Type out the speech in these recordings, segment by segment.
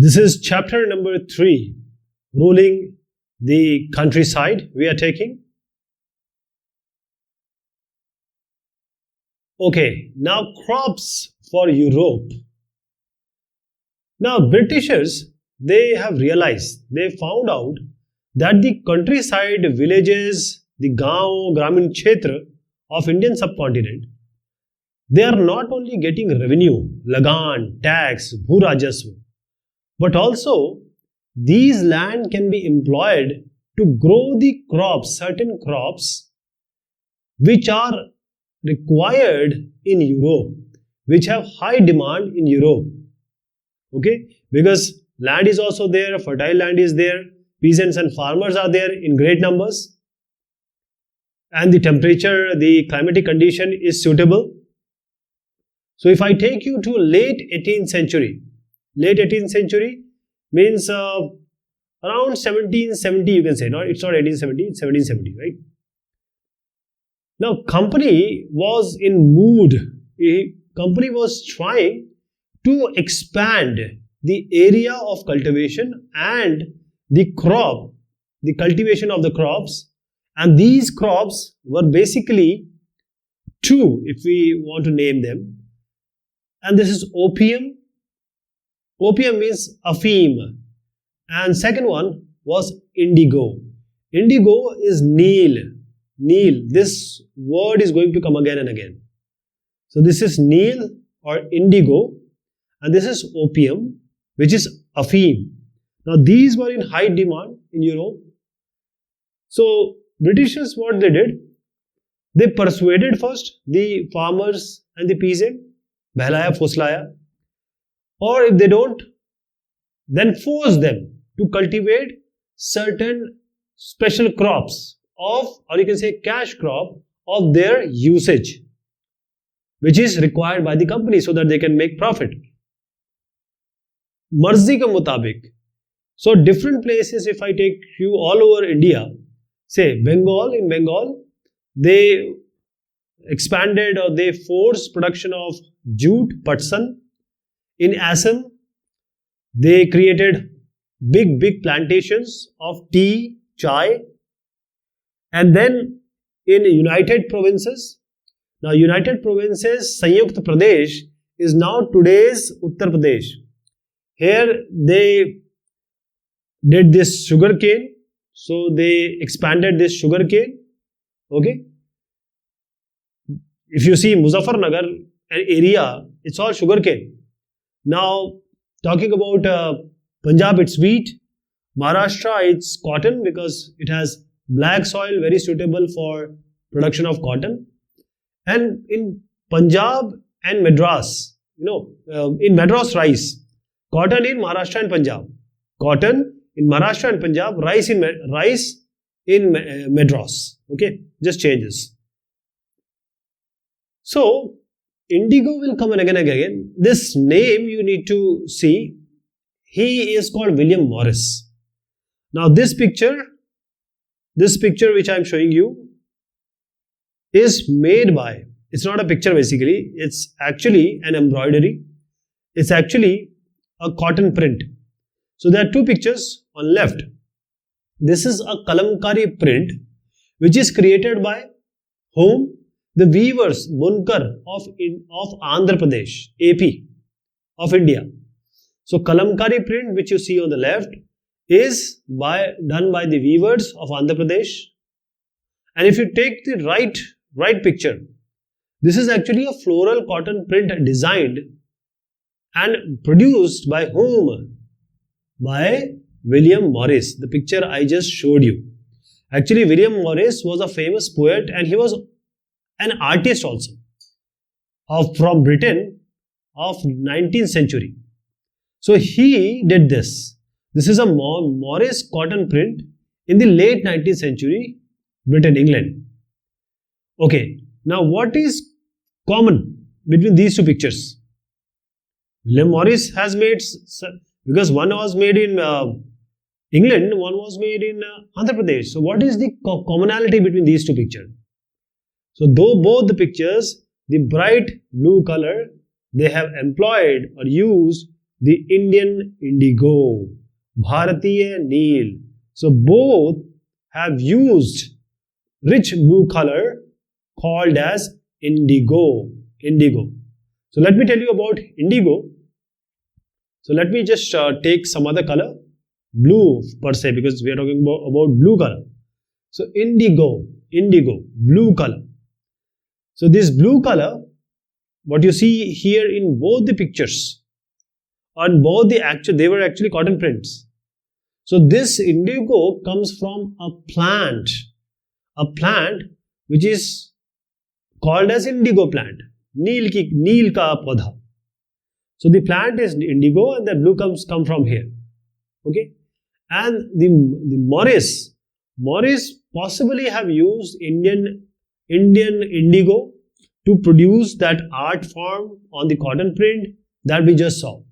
This is chapter number 3, ruling the countryside we are taking. Okay, now crops for Europe. Now Britishers, they have realized, they found out that the countryside villages, the Gaon, Gramin Kshetra of Indian subcontinent, they are not only getting revenue, lagan, tax, bhu rajasva, but also these land can be employed to grow the crops, certain crops which are required in Europe, which have high demand in Europe. Okay, because land is also there, fertile land is there, peasants and farmers are there in great numbers, and the temperature, the climatic condition is suitable. So if I take you to late 18th century means around 1770, you can say. No, it's not 1870, it's 1770, right? Now company was in mood, company was trying to expand the area of cultivation and the crop, the cultivation of the crops, and these crops were basically two, if we want to name them. And this is opium. Opium means afim. And second one was indigo. Indigo is Neil. Neil. This word is going to come again and again. So this is Neil or indigo, and this is opium, which is afim. Now these were in high demand in Europe. So Britishers, what they did, they persuaded first the farmers and the peasant, behlaya, fuslaya, or if they don't, then force them to cultivate certain special crops of, or you can say cash crop of their usage, which is required by the company so that they can make profit. Marzi ke mutabik. So different places, if I take you all over India, say Bengal, in Bengal, they expanded or they forced production of jute, patsan. In Assam, they created big plantations of tea, chai. And then in United Provinces, now United Provinces, Sanyukta Pradesh is now today's Uttar Pradesh. Here they did this sugar cane, so they expanded this sugar cane. Okay. If you see Muzaffarnagar area, it's all sugar cane. Now, talking about Punjab, it's wheat. Maharashtra, it's cotton because it has black soil, very suitable for production of cotton. And in Punjab and Madras, in Madras, rice. Cotton in Maharashtra and Punjab. Cotton in Maharashtra and Punjab, rice in Madras. Okay, just changes. So, indigo will come again and again. This name you need to see. He is called William Morris. Now this picture which I am showing you is made by, it's not a picture basically, it's actually an embroidery. It's actually a cotton print. So there are two pictures on left. This is a kalamkari print which is created by whom? The weavers, bunkar of Andhra Pradesh, AP of India. So kalamkari print which you see on the left is done by the weavers of Andhra Pradesh. And if you take the right picture, this is actually a floral cotton print designed and produced by whom? By William Morris. The picture I just showed you. Actually, William Morris was a famous poet and he was an artist also from Britain of 19th century. So he did this. This is a Morris cotton print in the late 19th century, Britain, England. Okay, now what is common between these two pictures? William Morris has made, because one was made in England, one was made in Andhra Pradesh. So what is the commonality between these two pictures? So though both the pictures, the bright blue color, they have employed or used the Indian indigo, Bharatiya Neel. So both have used rich blue color called as indigo. Indigo. So let me tell you about indigo. So let me just take some other color, blue per se, because we are talking about blue color. So indigo, blue color. So this blue color, what you see here in both the pictures, on both they were actually cotton prints. So this indigo comes from a plant which is called as indigo plant, neel ka podha. So the plant is indigo and the blue come from here. Okay, and the Morris possibly have used Indian indigo to produce that art form on the cotton print that we just saw.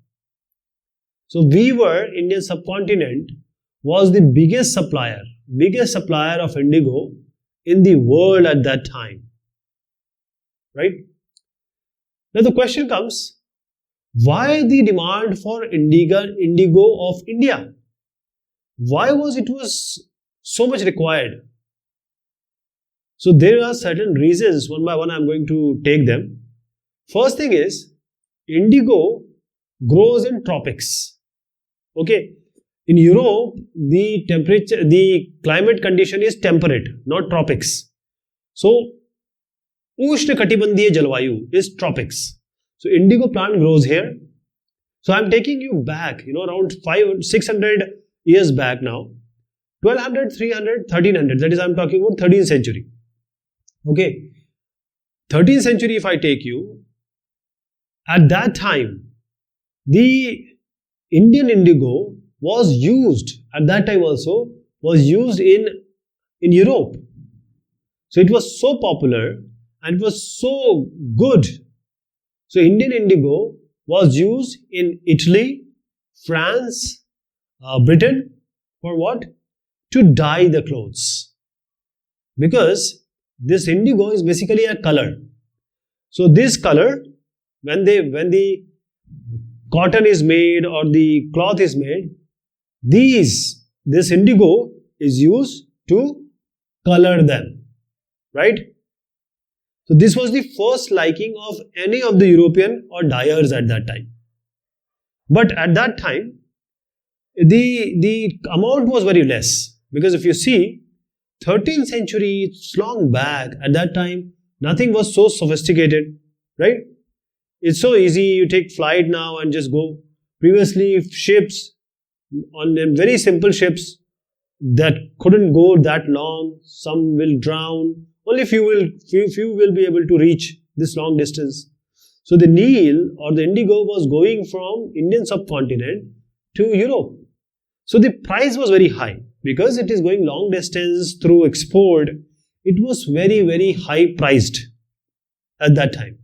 So Indian subcontinent was the biggest supplier of indigo in the world at that time. Right? Now the question comes, why the demand for indigo of India? Why was it so much required? So there are certain reasons, one by one I'm going to take them. First thing is, indigo grows in tropics. Okay, in Europe, the climate condition is temperate, not tropics. So, Ushnakatibandiya Jalvayu is tropics. So, indigo plant grows here. So, I'm taking you back, around 600 years back now. 1200, 300, 1300, that is I'm talking about 13th century. Okay, 13th century if I take you, at that time, the Indian indigo was used, at that time also, was used in Europe. So it was so popular and it was so good. So Indian indigo was used in Italy, France, Britain, for what? To dye the clothes. Because this indigo is basically a color. So this color, when the cotton is made or the cloth is made, this indigo is used to color them, right? So this was the first liking of any of the European or dyers at that time. But at that time, the amount was very less, because if you see, 13th century, it's long back. At that time, nothing was so sophisticated, right? It's so easy. You take flight now and just go. Previously, ships, on very simple ships that couldn't go that long, some will drown. Only few will be able to reach this long distance. So the Neel or the indigo was going from Indian subcontinent to Europe. So the price was very high because it is going long distance through export. It was very, very high priced at that time.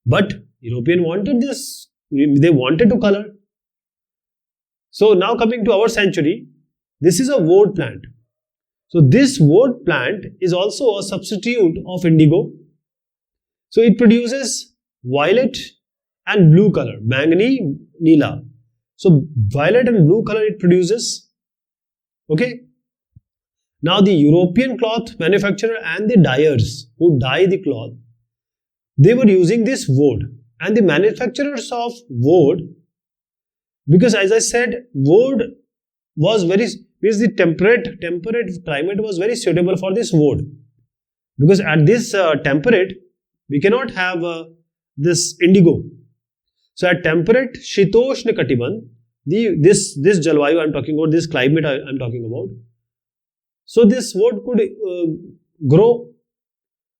But European wanted this. They wanted to color. So now coming to our century, this is a woad plant. So this woad plant is also a substitute of indigo. So it produces violet and blue color, Bangani, Neela. So violet and blue color it produces. Okay. Now the European cloth manufacturer and the dyers who dye the cloth, they were using this woad. And the manufacturers of woad, because as I said, woad was because the temperate climate was very suitable for this woad. Because at this temperate, we cannot have this indigo. So at temperate Shitoshna Katiban, this Jalvayu I'm talking about, this climate I'm talking about. So this woad could grow.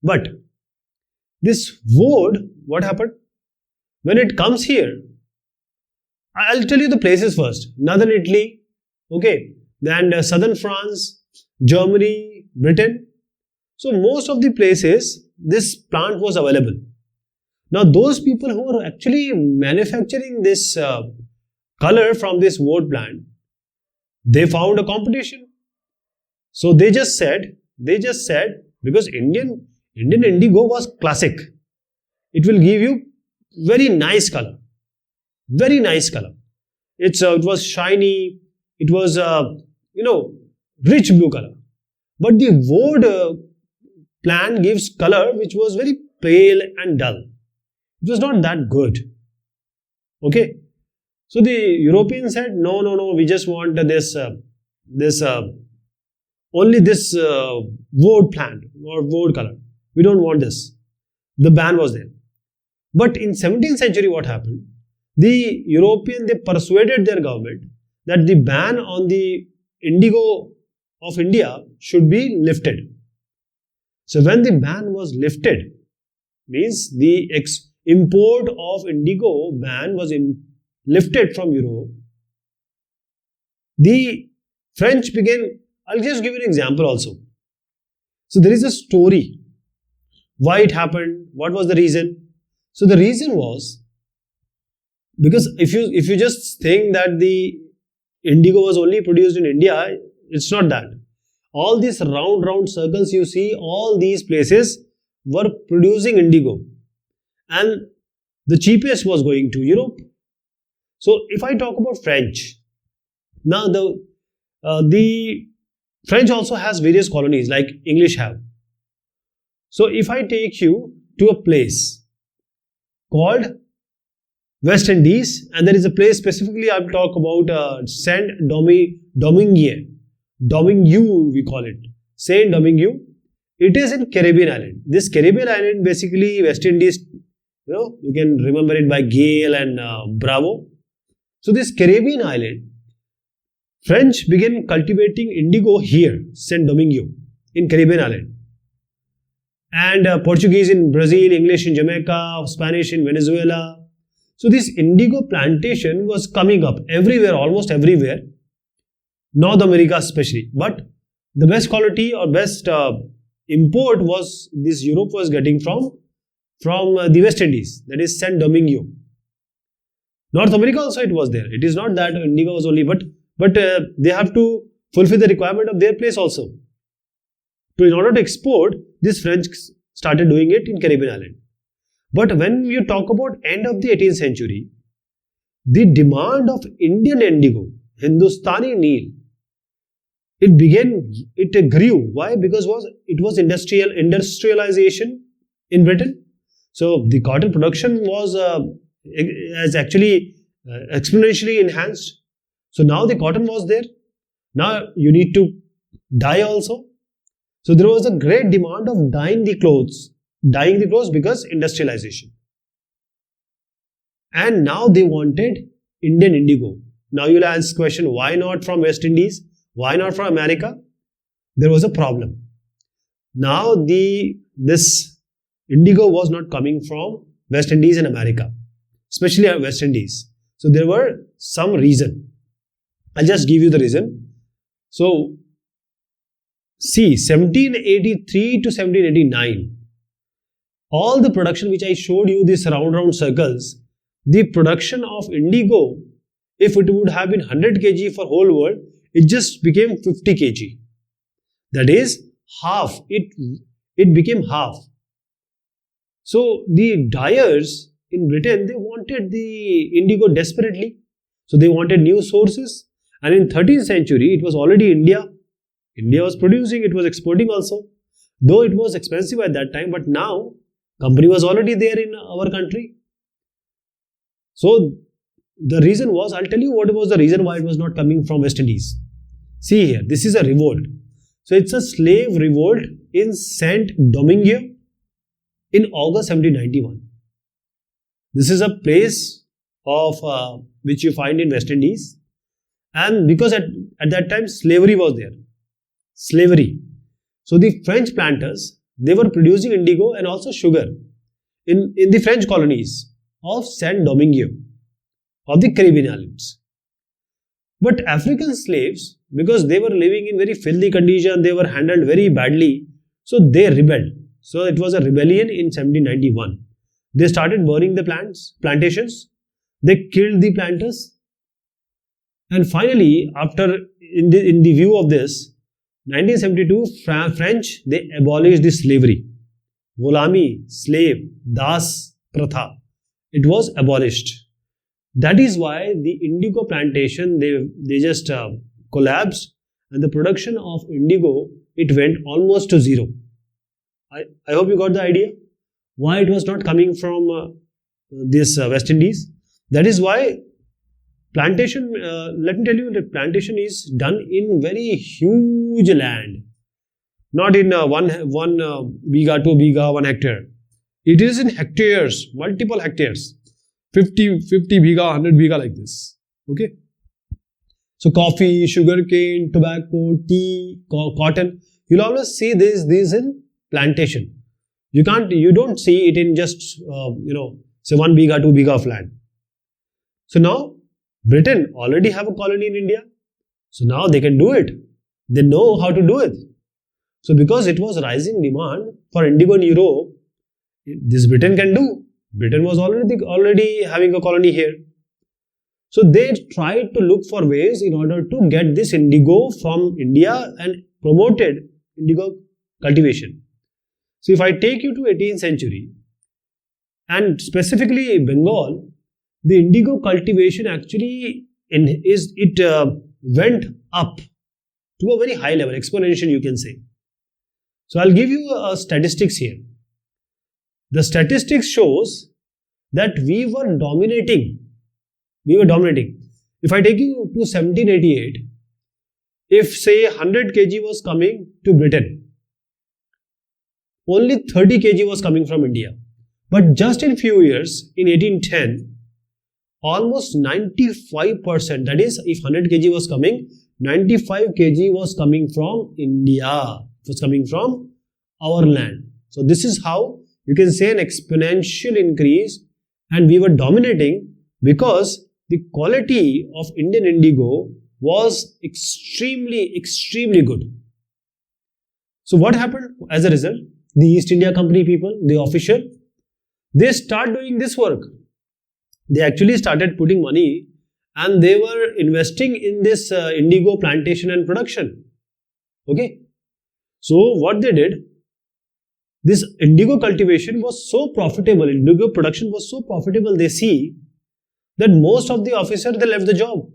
But this woad, what happened? When it comes here, I'll tell you the places first. Northern Italy, okay, then southern France, Germany, Britain. So most of the places, this plant was available. Now those people who are actually manufacturing this color from this woad plant, they found a competition. So they just said, because Indian indigo was classic, it will give you very nice color. Very nice color. It was shiny. It was rich blue color. But the wood plant gives color which was very pale and dull. It was not that good. Okay. So the Europeans said, no, we just want only this wood plant or wood color. We don't want this. The ban was there. But in 17th century, what happened? The European, they persuaded their government that the ban on the indigo of India should be lifted. So when the ban was lifted, means the import of indigo ban was lifted from Europe, the French began. I'll just give you an example also. So there is a story. Why it happened? What was the reason? So the reason was because if you just think that the indigo was only produced in India, it's not that. All these round circles you see, all these places were producing indigo, and the cheapest was going to Europe. So if I talk about French, now the French also has various colonies like English have. So if I take you to a place called West Indies, and there is a place specifically I'll talk about Saint Domingue, we call it Saint Domingue. It is in Caribbean island. This Caribbean island, basically West Indies, you can remember it by Gale and Bravo. So this Caribbean island, French began cultivating indigo here, Saint Domingue, in Caribbean island. And Portuguese in Brazil, English in Jamaica, Spanish in Venezuela. So this indigo plantation was coming up everywhere, almost everywhere. North America especially. But the best quality or best import was this Europe was getting from the West Indies, that is Saint Domingue. North America also it was there. It is not that indigo was only, but they have to fulfill the requirement of their place also. So in order to export, this French started doing it in Caribbean island. But when you talk about end of the 18th century, the demand of Indian indigo, Hindustani Neil, it grew. Why? Because it was industrialization in Britain. So the cotton production was actually exponentially enhanced. So now the cotton was there. Now you need to dye also. So there was a great demand of dyeing the clothes because industrialization. And now they wanted Indian indigo. Now you'll ask question, why not from West Indies? Why not from America? There was a problem. Now this indigo was not coming from West Indies and America, especially West Indies. So there were some reason. I'll just give you the reason. So see, 1783 to 1789, all the production which I showed you, these round circles, the production of indigo, if it would have been 100 kg for whole world, it just became 50 kg. That is half. It became half. So the dyers in Britain, they wanted the indigo desperately. So they wanted new sources. And in 13th century, it was already India. India was producing, it was exporting also. Though it was expensive at that time, but now company was already there in our country. So the reason was, I'll tell you what was the reason why it was not coming from West Indies. See here, this is a revolt. So it's a slave revolt in Saint Domingue in August 1791. This is a place of which you find in West Indies. And because at that time slavery was there. Slavery. So the French planters, they were producing indigo and also sugar in the French colonies of Saint Domingue of the Caribbean islands. But African slaves, because they were living in very filthy condition, they were handled very badly, so they rebelled. So it was a rebellion in 1791. They started burning the plantations. They killed the planters. And finally, after in the view of this, 1972, French, they abolished the slavery. Gulami, slave, das, pratha. It was abolished. That is why the indigo plantation, they just collapsed, and the production of indigo, it went almost to zero. I hope you got the idea why it was not coming from this West Indies. That is why plantation, let me tell you, that plantation is done in very huge land, not in one biga, 2 biga, 1 hectare. It is in hectares, multiple hectares, 50 biga, 100 biga, like this. Okay. So coffee, sugarcane, tobacco, tea, cotton, you'll always see these in plantation. You don't see it in just say 1 biga, 2 biga of land. So now Britain already have a colony in India. So now they can do it. They know how to do it. So because it was rising demand for indigo in Europe, this Britain can do. Britain was already having a colony here. So they tried to look for ways in order to get this indigo from India and promoted indigo cultivation. So if I take you to 18th century and specifically Bengal, the indigo cultivation actually went up to a very high level, exponential you can say. So I'll give you statistics here. The statistics shows that we were dominating. If I take you to 1788, if say 100 kg was coming to Britain, only 30 kg was coming from India. But just in few years, in 1810, almost 95%, that is, if 100 kg was coming, 95 kg was coming from India. It was coming from our land. So this is how you can say an exponential increase, and we were dominating because the quality of Indian indigo was extremely good. So what happened as a result? The East India Company people, the official, they start doing this work. They actually started putting money and they were investing in this indigo plantation and production. Okay. So what they did, this indigo cultivation was so profitable, indigo production was so profitable, they see that most of the officers, they left the job.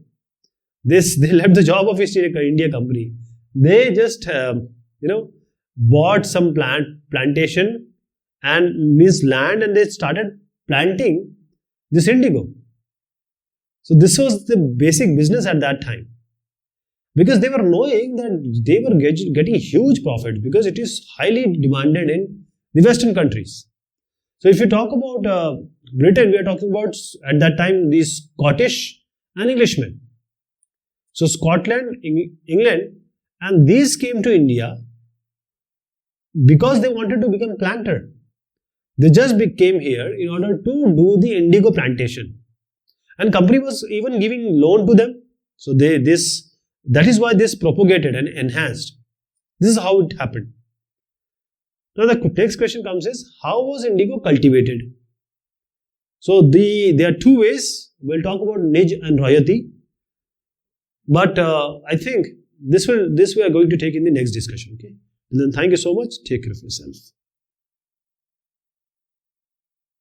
They left the job of East India Company. They just, bought some plantation and this land, and they started planting this indigo. So this was the basic business at that time, because they were knowing that they were getting huge profit because it is highly demanded in the Western countries. So if you talk about Britain, we are talking about at that time the Scottish and Englishmen. So Scotland, England, and these came to India because they wanted to become planter. They just came here in order to do the indigo plantation, and company was even giving loan to them. So that is why this propagated and enhanced. This is how it happened. Now the next question comes is, how was indigo cultivated? So there are two ways. We'll talk about Nij and Royalty, but I think this we are going to take in the next discussion. Okay. Then thank you so much. Take care of yourself.